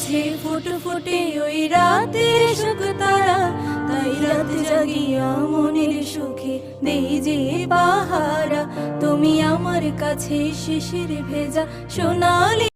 আছে ফুটফুটে ওই রাতের সুখ তারা, তাই রাত জাগিয়া মনের সুখে দেই যে পাহারা। তুমি আমার কাছে শিশির ভেজা সোনালি